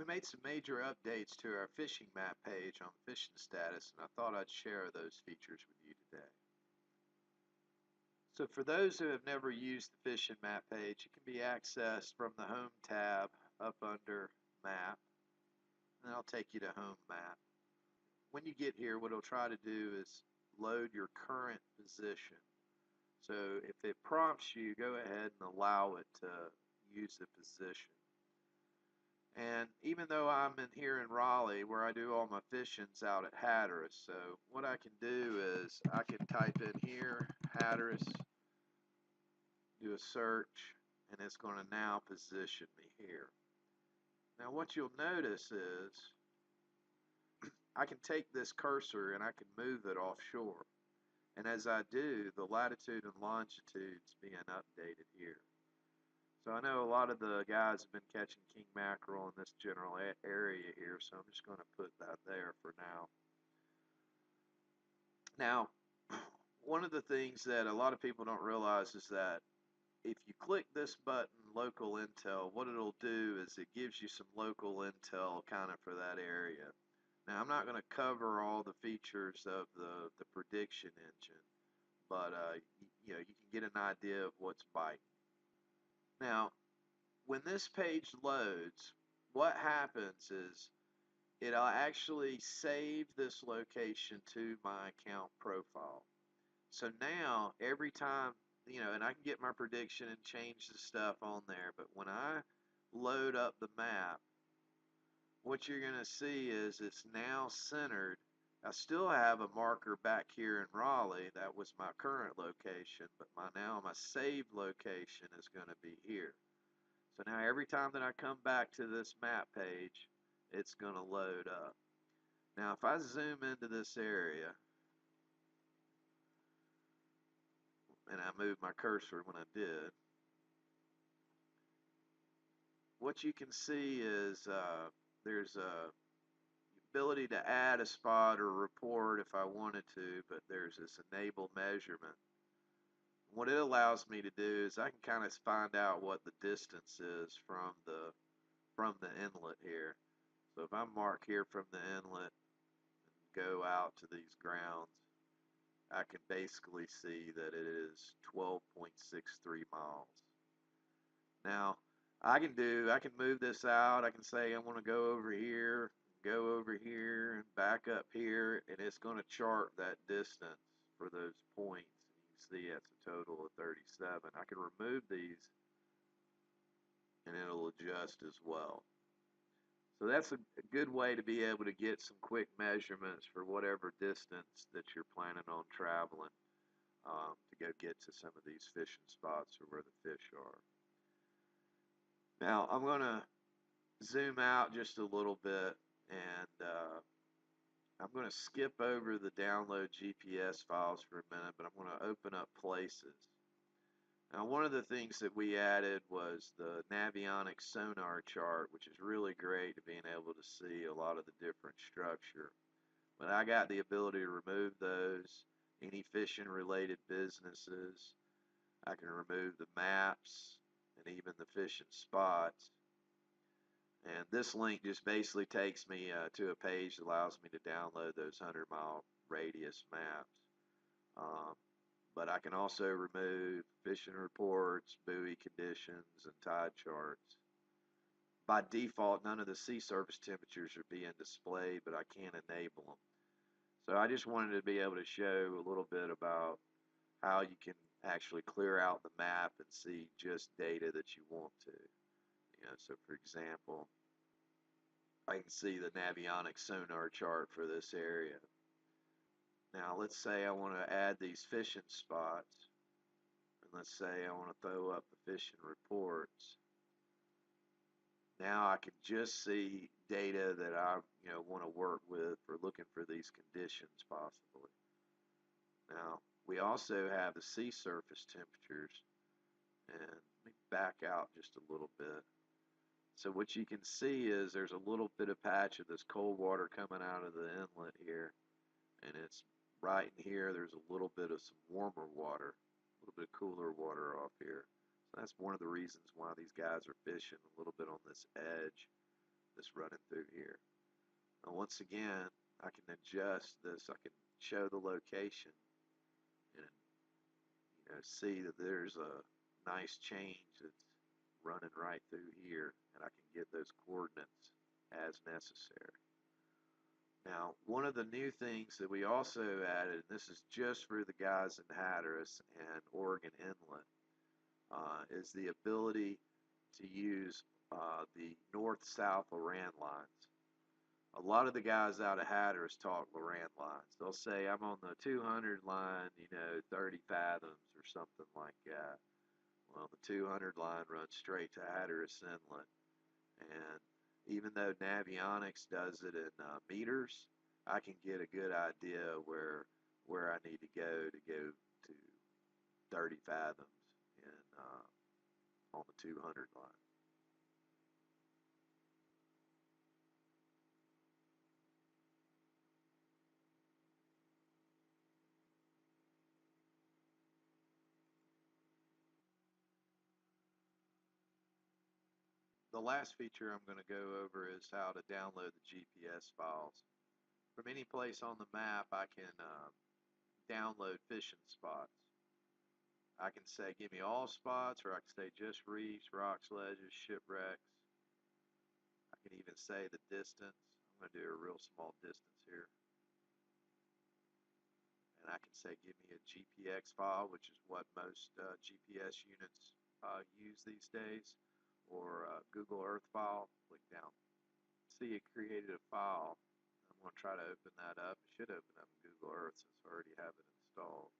We made some major updates to our fishing map page on fishing status, and I thought I'd share those features with you today. So for those who have never used the fishing map page, it can be accessed from the Home tab up under Map, and then I'll take you to Home Map. When you get here, what it'll try to do is load your current position. So if it prompts you, go ahead and allow it to use the position. And even though I'm in here in Raleigh, where I do all my fishing's out at Hatteras, so what I can do is I can type in here, Hatteras, do a search, and it's going to now position me here. Now what you'll notice is I can take this cursor and I can move it offshore. And as I do, the latitude and longitude's being updated here. So I know a lot of the guys have been catching king mackerel in this general area here, so I'm just going to put that there for now. Now, one of the things that a lot of people don't realize is that if you click this button, Local Intel, what it'll do is it gives you some local intel kind of for that area. Now, I'm not going to cover all the features of the prediction engine, but you can get an idea of what's biting. Now, when this page loads, what happens is it'll actually save this location to my account profile. So now, every time, and I can get my prediction and change the stuff on there, but when I load up the map, what you're going to see is it's now centered. I still have a marker back here in Raleigh. That was my current location, but now my saved location is going to be here. So now every time that I come back to this map page, it's going to load up. Now if I zoom into this area, and I moved my cursor when I did, what you can see is there's a ability to add a spot or report if I wanted to, but there's this enable measurement. What it allows me to do is I can kind of find out what the distance is from the inlet here. So if I mark here from the inlet and go out to these grounds, I can basically see that it is 12.63 miles. Now I can move this out. I can say I want to go over here, and back up here, and it's going to chart that distance for those points. You can see that's a total of 37. I can remove these and it'll adjust as well. So that's a good way to be able to get some quick measurements for whatever distance that you're planning on traveling to go get to some of these fishing spots or where the fish are. Now I'm going to zoom out just a little bit, and I'm going to skip over the download GPS files for a minute, but I'm going to open up Places. Now, one of the things that we added was the Navionics sonar chart, which is really great to being able to see a lot of the different structure. But I got the ability to remove those, any fishing related businesses. I can remove the maps and even the fishing spots. And this link just basically takes me to a page that allows me to download those 100-mile radius maps. But I can also remove fishing reports, buoy conditions, and tide charts. By default, none of the sea surface temperatures are being displayed, but I can enable them. So I just wanted to be able to show a little bit about how you can actually clear out the map and see just data that you want to. So for example, I can see the Navionics sonar chart for this area. Now let's say I want to add these fishing spots, and let's say I want to throw up the fishing reports. Now I can just see data that I want to work with for looking for these conditions possibly. Now we also have the sea surface temperatures, and let me back out just a little bit. So what you can see is there's a little bit of patch of this cold water coming out of the inlet here, and it's right in here. There's a little bit of some warmer water, a little bit of cooler water off here. So that's one of the reasons why these guys are fishing a little bit on this edge that's running through here. Now, once again, I can adjust this. I can show the location and see that there's a nice change that's running right through here, and I can get those coordinates as necessary. Now, one of the new things that we also added, and this is just for the guys in Hatteras and Oregon Inlet, is the ability to use the north-south Loran lines. A lot of the guys out of Hatteras talk Loran lines. They'll say, I'm on the 200 line, 30 fathoms or something like that. Well, the 200 line runs straight to Hatteras Inlet. And even though Navionics does it in meters, I can get a good idea where I need to go to 30 fathoms in, on the 200 line. The last feature I'm going to go over is how to download the GPS files. From any place on the map, I can download fishing spots. I can say, give me all spots, or I can say just reefs, rocks, ledges, shipwrecks. I can even say the distance. I'm going to do a real small distance here. And I can say, give me a GPX file, which is what most GPS units use these days, or Google Earth file. Click down. See, it created a file. I'm going to try to open that up. It should open up in Google Earth since I already have it installed.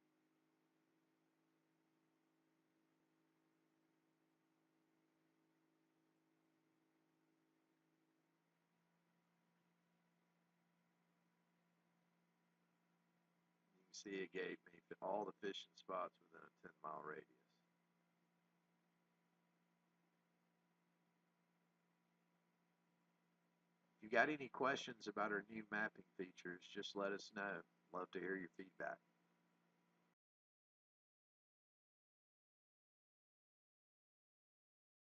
You can see it gave me all the fishing spots within a 10-mile radius. If you got any questions about our new mapping features, just let us know. Love to hear your feedback.